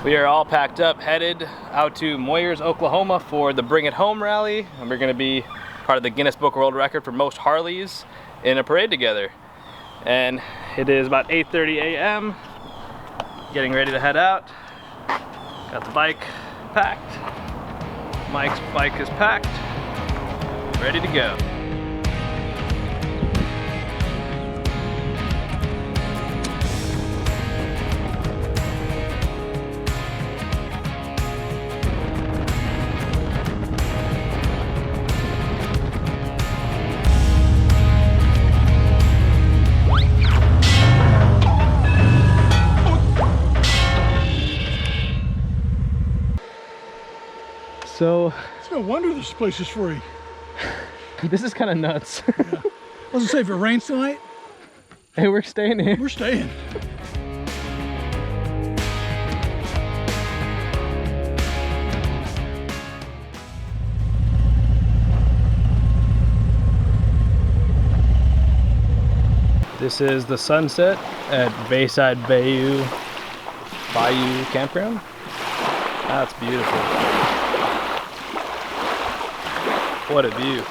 We are all packed up, headed out to Moyers, Oklahoma for the Bring It Home rally. And we're gonna be part of the Guinness World Record for most Harleys in a parade together. And it is about 8:30 a.m. Getting ready to head out. Got the bike packed. Mike's bike is packed. Ready to go. So it's no wonder this place is free. This is kind of nuts. Yeah. I was gonna say, if it rains tonight, hey, we're staying here. We're staying. This is the sunset at Bayside Bayou Campground. That's beautiful. What a view.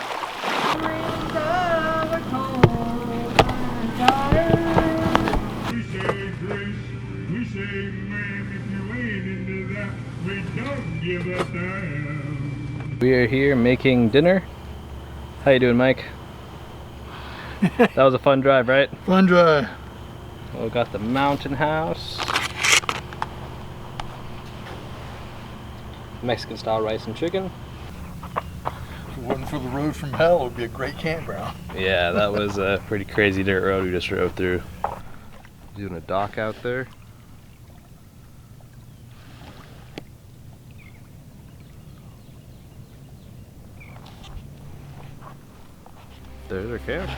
We are here making dinner. How you doing, Mike? That was a fun drive, right? Fun drive. We got the mountain house. Mexican style rice and chicken. If it wasn't for the road from hell, it would be a great campground. Yeah, that was a pretty crazy dirt road we just drove through. Doing a dock out there. There's our camp.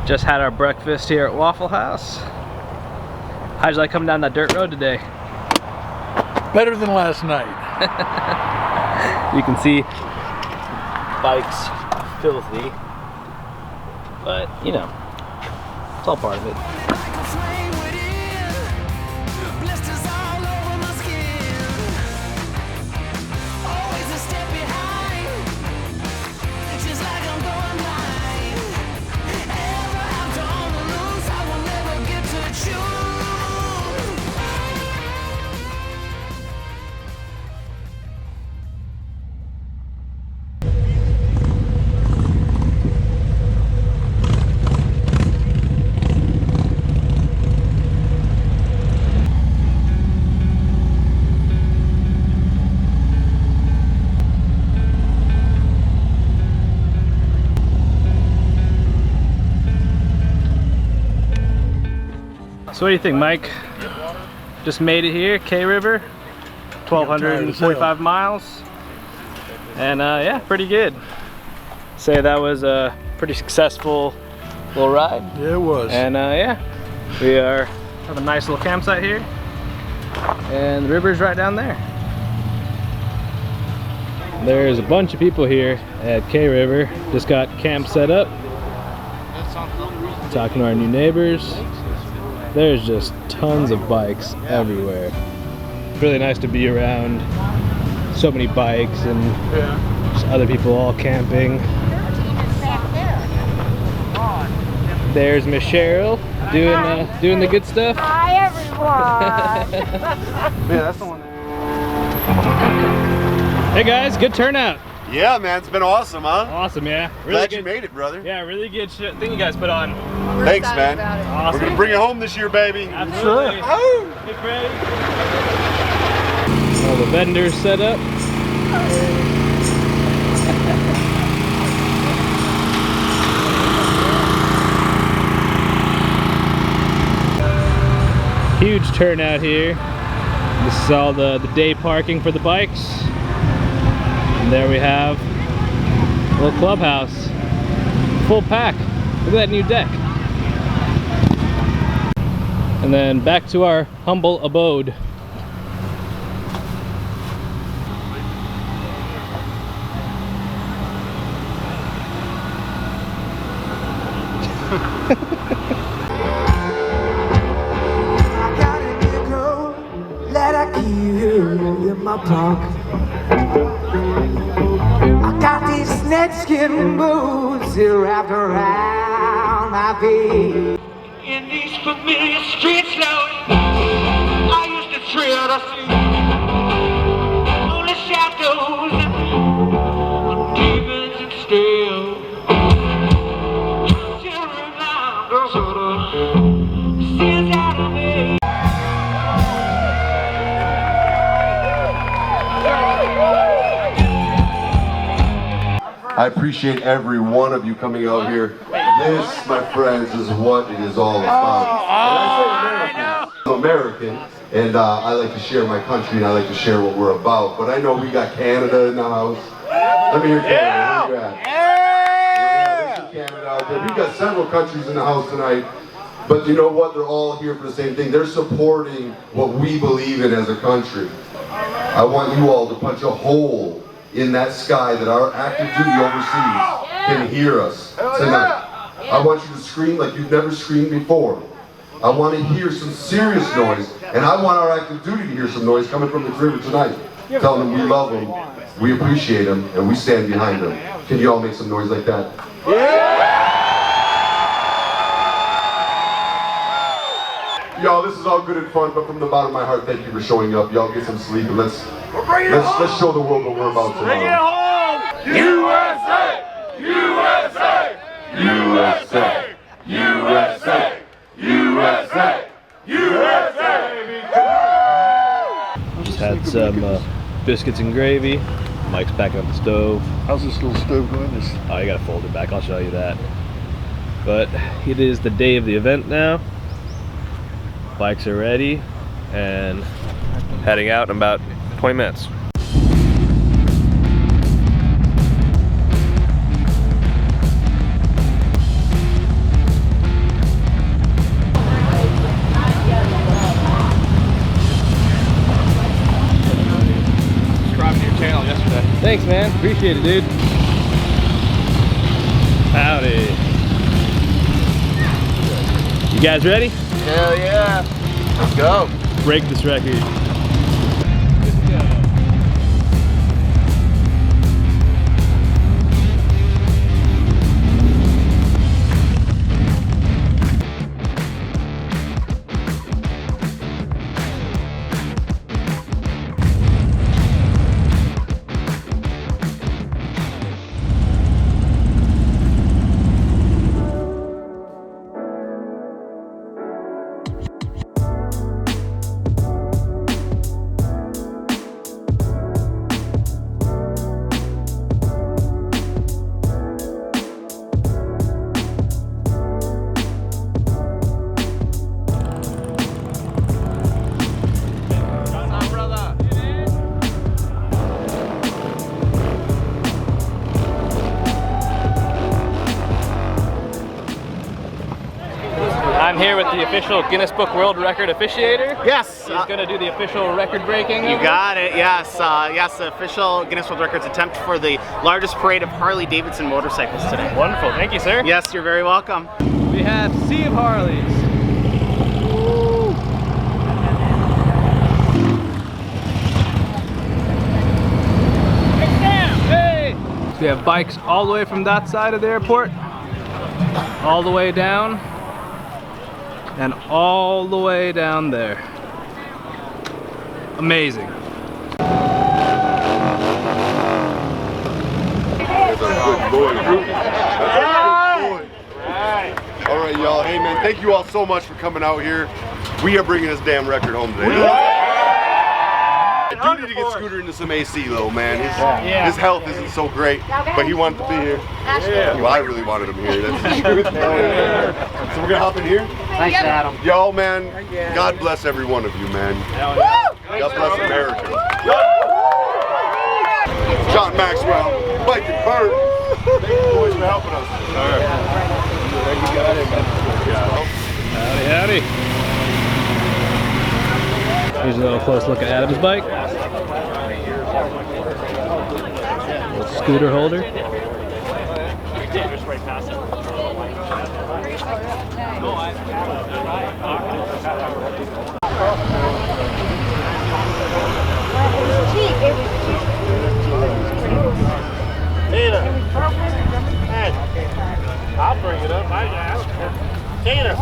Just had our breakfast here at Waffle House. How'd you like coming down that dirt road today? Better than last night. You can see bikes filthy, but you know, it's all part of it. So what do you think, Mike? Just made it here, K River, 1,245 miles, and yeah, pretty good. Say that was a pretty successful little ride. Yeah, it was. And yeah, we have a nice little campsite here, and the river's right down there. There's a bunch of people here at K River. Just got camp set up. Talking to our new neighbors. There's just tons of bikes everywhere. It's really nice to be around so many bikes and just other people all camping. There's Miss Cheryl doing the good stuff. Hi everyone. Yeah, that's the one. Hey guys, good turnout. Yeah, man, it's been awesome, huh? Awesome, yeah. Really Glad you made it, brother. Yeah, really good thing you guys put on. Thanks, man. Awesome. We're gonna bring it home this year, baby. Absolutely. Oh. Hey, Fred. All the vendors set up. Huge turnout here. This is all the day parking for the bikes. And there we have Little clubhouse. Full pack. Look at that new deck. And then back to our humble abode. I got these snakeskin boots wrapped around my feet. In these familiar streets now, I used to tread a sea. Only shadows and demons and still. Children now, those are the sins out of me. I appreciate every one of you coming out here. This, my friends, is what it is all about. I'm American, and I like to share my country, and I like to share what we're about. But I know we got Canada in the house. Let me hear Canada. Where you at? Yeah! Canada out there. We've got several countries in the house tonight. But you know what? They're all here for the same thing. They're supporting what we believe in as a country. I want you all to punch a hole in that sky that our active duty overseas can hear us tonight. I want you to scream like you've never screamed before. I want to hear some serious noise, and I want our active duty to hear some noise coming from the river tonight. Telling them we love them, we appreciate them, and we stand behind them. Can you all make some noise like that? Y'all, this is all good and fun, but from the bottom of my heart, thank you for showing up. Y'all get some sleep, and let's show the world what we're about tomorrow. Bring it home! USA! USA! USA! USA! USA! USA! Just had some biscuits and gravy. Mike's packing up the stove. How's this little stove going? Oh, you gotta fold it back. I'll show you that. But it is the day of the event now. Bikes are ready and heading out in about 20 minutes. Subscribed to your channel yesterday. Thanks, man. Appreciate it, dude. Howdy. You guys ready? Hell yeah. Let's go. Break this record. I'm here with the official Guinness Book World Record officiator. Yes. He's going to do the official record breaking. You got it, yes. Yes, the official Guinness World Records attempt for the largest parade of Harley Davidson motorcycles today. Wonderful. Thank you, sir. Yes, you're very welcome. We have Sea of Harleys. Woo. Hey! So we have bikes all the way from that side of the airport, all the way down, and all the way down there. Amazing. That's a good boy, Drew. That's a good boy. All right, y'all. Hey, man, thank you all so much for coming out here. We are bringing this damn record home today. I do need to get Scooter into some AC though, man. His health isn't so great, but he wanted to be here. Well, I really wanted him here. That's the truth. So we're gonna hop in here. Thanks, Adam. Y'all, man, God bless every one of you, man. God bless America. John Maxwell, Mike and Bert. Thank you boys for helping us. All right. There you got it, man. Howdy, howdy. Here's a little close look at Adam's bike. Little scooter holder. Tina, hey, I'll bring it up. I asked. Tina.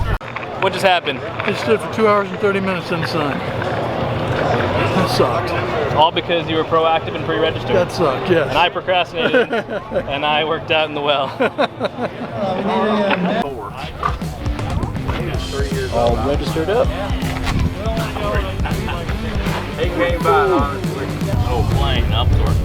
What just happened? It stood for 2 hours and 30 minutes in the sun. That sucked. All because you were proactive and pre-registered. That sucked, yes. And I procrastinated, and I worked out in the well. All registered up. He came by, honestly. Oh, plane up north.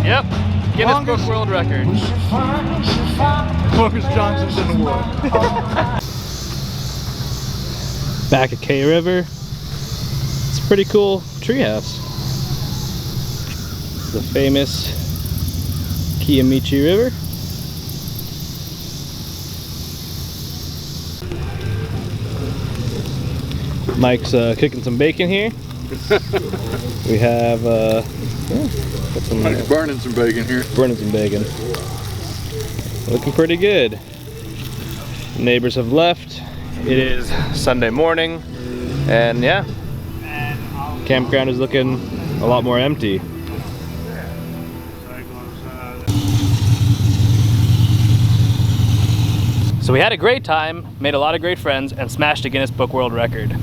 Yep. Guinness Book World Record. Longest Johnsons in the world. Back at K River. It's a pretty cool treehouse. The famous Kiamichi River. Mike's cooking some bacon here. We have got some, Burning some bacon here. burning some bacon. Looking pretty good. Neighbors have left. It is Sunday morning, and yeah, campground is looking a lot more empty. So we had a great time, made a lot of great friends, and smashed a Guinness Book World Record.